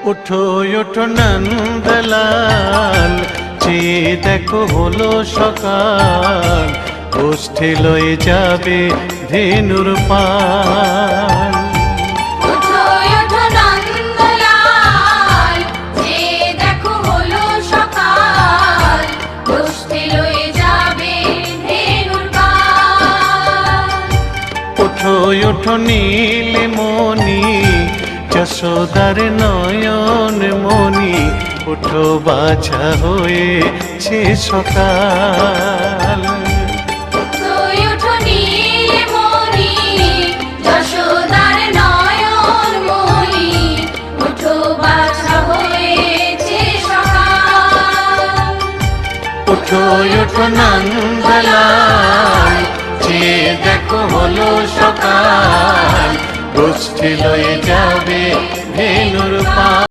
ওঠো ওঠো নন্দলাল, চেয়ে দেখো হলো সকাল, গোষ্ঠী লয়ে যাবে ধেনুর পাল। ওঠো ওঠো নন্দলাল, চেয়ে দেখো হলো সকাল, গোষ্ঠী লয়ে যাবে ধেনুর পাল। ওঠো ওঠো নীলমণি, যশোদার নয়ন মণি, ওঠো বাছা হয়েছে সকাল। ওঠো ওঠো নীলমণি, যশোদার নয়ন মণি, ওঠো বাছা হয়েছে সকাল। ওঠো ওঠো নন্দলাল, চেয়ে দেখো হলো সকাল, গোষ্ঠী লয়ে যাবে ধেনুর পাল।